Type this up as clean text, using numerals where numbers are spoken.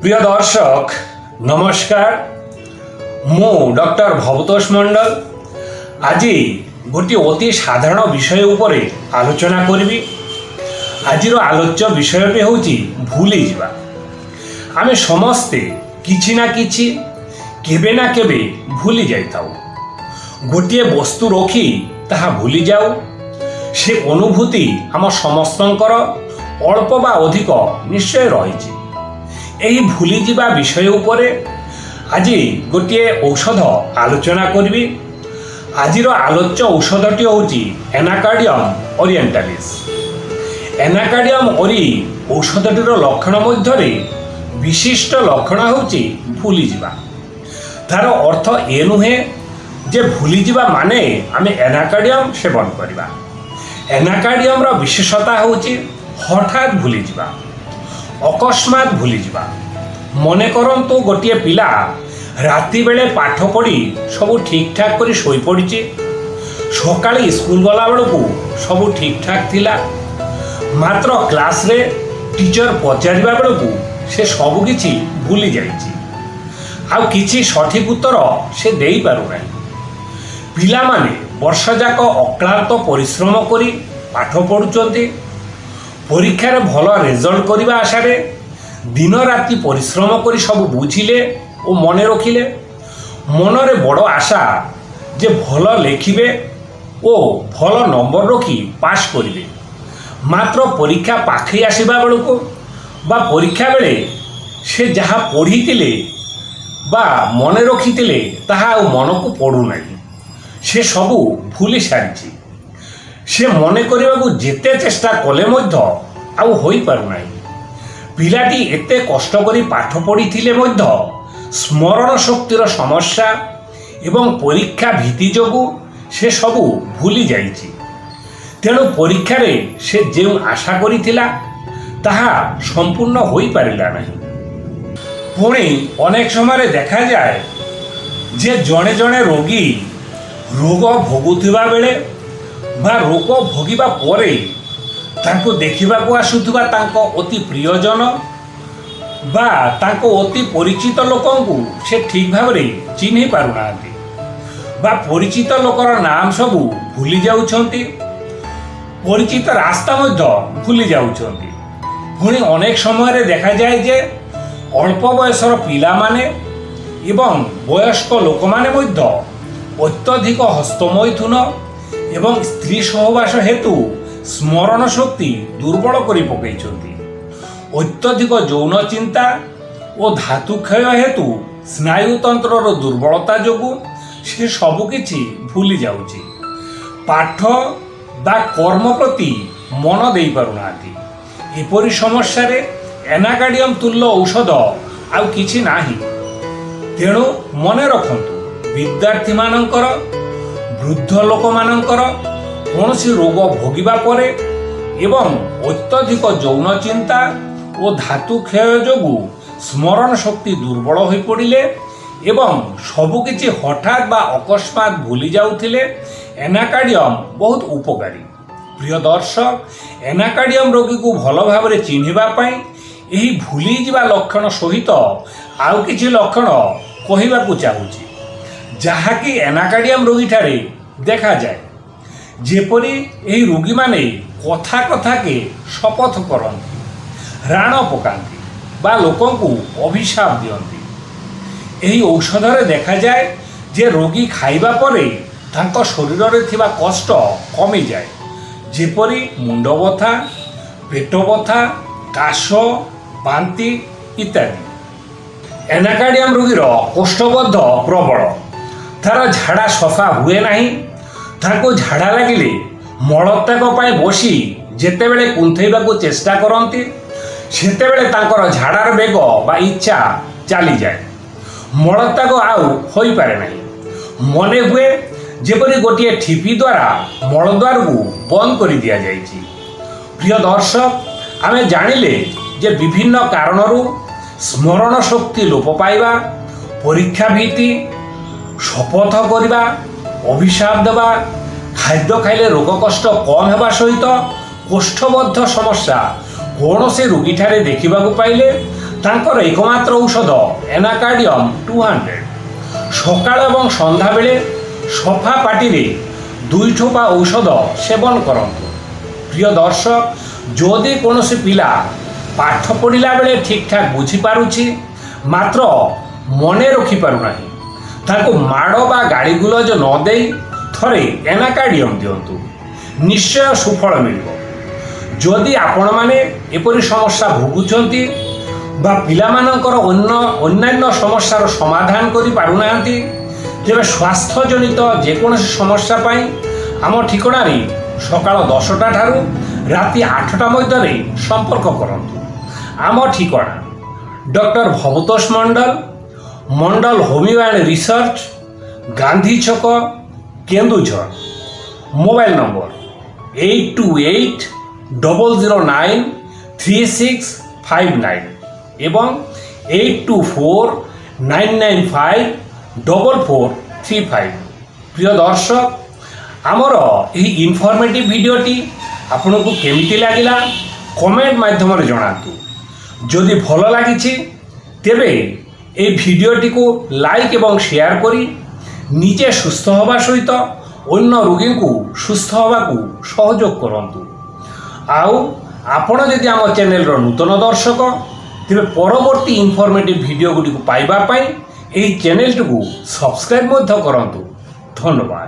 प्रिय दर्शक नमस्कार मु डॉक्टर भवतोष मंडल आज गोटे अति साधारण विषय उपरे आलोचना करी। आज आलोच्य विषयटी हूँ भूली जावा। आम समस्ते किछि ना किछि केबे ना केबे भूली जाइताउ। गोटे वस्तु रखी ताहा भूली जाऊ से अनुभूति आम समस्तंकर अल्प बा अधिक निश्चय रही। यही भूली जिबा विषय उपरे आज गोटे औषध आलोचना करी। आज आलोच्य औषधटी हूँ एनाकार्डियम ओरिएंटालिस। एनाकार्डियम ओरी औषधटीर लक्षण मध्य विशिष्ट लक्षण हूँ भूली जिबा। तार अर्थ ए नुहे जे भूली जिबा माने आमे एनाकार्डियम सेवन करिबा। एनाकार्डियम रो विशेषता हूँ हठात भूली जिबा, अकस्मात भूली जिबा। मने करंतु गोटे पिला राति बेले पाठ पढ़ी सब ठीक ठाक करी सोई पड़िचे, सकाळे स्कूल गला बेलू सब ठीक ठाक थिला, मात्र क्लास रे टीचर पचारिबा बेलू से सब किछि भूली जाइछि। आउ किछि सठिक उत्तर से देई पारु नाही। पिला माने वर्ष जाक अक्लांत परिश्रम करी पाठ पढ़ुचंती, परीक्षार भल रिजल्ट करने आशा दिन राति परिश्रम कर सब बुझिले और मन रखिले। मनरे बड़ आशा जे भल लिखिबे और भल नंबर रखी पास करिवे। मात्र परीक्षा पाखे आसीबा बेलू बा परीक्षा बेले से जहाँ पढ़ी बा मन रखी ताहा मन को पढ़ू नहीं, से सबू भूली सारी। से मने करने को जेते चेष्टा कले मध्य आउ होई पारु नाही। पिलाटी एते कष्ट करी पाठ पढ़ी थिले मध्य स्मरण शक्तिर समस्या एवं परीक्षा भीति जोगु से सबू भूली जाइछि। तेणु परीक्षा रे से जो आशा करिथिला ताहा संपूर्ण होई पारिला नाही। पुणी अनेक समय देखा जाए जे जणे जणे रोगी रोग भोगुथिबा बेले बा रोग भोगिबा परे तांको देखिबा को आसुथुबा तांको अति प्रियजन बा तांको अति परिचित लोकंकु से ठीक भाव में चिन्हि पारु नांती बा परिचित लोकर नाम सबू भूली जाउछंती, परिचित रास्ता मध्य भूली जाउछंती। पुणी अनेक समय देखा जाए जे अल्प बयसर पिला माने एवं वयस्क लोक माने मध्य अत्यधिक हस्तमैथुन एवं स्त्री सहवास हेतु स्मरण शक्ति दुर्बल करी पकईछंती। अत्यधिक यौन चिंता और धातु क्षय हेतु स्नायुतंत्र दुर्बलता जोगु से सबकिछि भूली जाउछि। पाठ बा कर्म प्रति मन देई पारुनाहांती। एपरि समस्या रे एनाकार्डियम तुल्य औषध आउ किछि नाही। तेणु मने रखंतु विद्यार्थी मानकर वृद्ध लोक मानकर कौनसी रोग भोगिबा परे एवं अत्यधिक यौन चिंता और धातु क्षय जोगु स्मरण शक्ति दुर्बल हो पड़िले एवं सबकिछि हठात बा अकस्मात भूली जाउथिले एनाकार्डियम बहुत उपकारी। प्रिय दर्शक, एनाकार्डियम रोगी को भल भाव में चिन्हिबा पई एही भूली जिबा लक्षण सहित आउ किछि लक्षण कहिबाकू चाहूछि जहाँकि एनाकार्डियम रोगी ठारे देखा जाए। जेपरी एही रोगी माने कथा कथा के शपथ करती, राण पकाती बा लोकंकु अभिशाप दियंती। एही औषध रे देखा जाए जे रोगी खाइबा परे तांको शरीर रे थिबा कष्ट कमी जाए, जेपरी मुंड बथा, पेट बथा, काश, बांती इत्यादि। एनाकार्डियम रोगीर कोष्ठबद्ध प्रबल, तार झाड़ा सफा हुए नहीं। ताको झाड़ा लगिले मलत्याग पाई बसी जेतेबेले कुंथेइबाकू चेष्टा करती सेतेबेले तांकर झाड़ार बेग बा इच्छा चली जाए, मलत्याग आउ होई पारे नहीं। मने हुए जेपरी गोटे ठिपी द्वारा मलद्वार को बंद कर दिया जाइछि। प्रिय दर्शक, आमे जानिले जे विभिन्न कारणरू स्मरण शक्ति लोप पाइबा, परीक्षा भीति, शपथ करवा, अभिशाप देवा, खाद्य खाइले रोग कष्ट कम हेबा सहित कोष्ठबद्ध समस्या कौन से रोगी ठारे देखा पाइले ତାଙ୍କର ଏକମାତ୍ର ଔଷଧ ଏନାକାର୍ଡିୟମ୍ 200। ସକାଳ ଏବଂ ସନ୍ଧ୍ୟାବେଳେ ସଫା ପାଟିରେ 2 ଠୋପା ଔଷଧ ସେବନ କରନ୍ତୁ। ପ୍ରିୟ ଦର୍ଶକ, ଯଦି କୌଣସି ପିଲା ପାଠ ପଢ଼ିଲା ବେଳେ ଠିକ୍ଠାକ୍ ବୁଝିପାରୁଛି ମାତ୍ର ମନେ ରଖିପାରୁନାହିଁ, ତାଙ୍କୁ ମାଡ଼ ବା ଗାଳିଗୁଲଜ ନ ଦେଇ ଥରେ ଏନାକାର୍ଡିୟମ୍ ଦିଅନ୍ତୁ, ନିଶ୍ଚୟ ସୁଫଳ ମିଳିବ। ଯଦି ଆପଣମାନେ ଏପରି ସମସ୍ୟା ଭୋଗୁଛନ୍ତି ବା ପିଲାମାନଙ୍କର ଅନ୍ୟାନ୍ୟ ସମସ୍ୟାର ସମାଧାନ କରିପାରୁନାହାନ୍ତି, ତେବେ ସ୍ୱାସ୍ଥ୍ୟଜନିତ ଯେକୌଣସି ସମସ୍ୟା ପାଇଁ ଆମ ଠିକଣାରେ ସକାଳ 10ଟା ଠାରୁ ରାତି 8ଟା ମଧ୍ୟରେ ସମ୍ପର୍କ କରନ୍ତୁ। ଆମ ଠିକଣା doctor Bhabatosh Mandal, Mandal homeo and research, Gandhi ଛକ, କେନ୍ଦୁଝର। ମୋବାଇଲ ନମ୍ବର 8280093659 ଏବଂ 8249954435। প্রিয় দর্শক, আমার এই ইনফরমেটিভ ভিডিওটি আপনার কেমিতি লাগিলা কমেন্ট মাধ্যমে জনাতু। যদি ভাল লাগিছে তেবে এই ভিডিওটি লাইক এবং শেয়ার করে নিজে সুস্থ হওয়া সহিত অন্য রোগী সুস্থ হওয়া সহযোগ করন্তু। আউ আপন যদি আম চ্যানেলর নূতন দর্শক তেবে পরবর্তী ইনফরমেটিভ ভিডিও গুড়ি পাইবা পাই এই চ্যানেলটি সবসক্রাইব মধ্য করন্তু। ধন্যবাদ।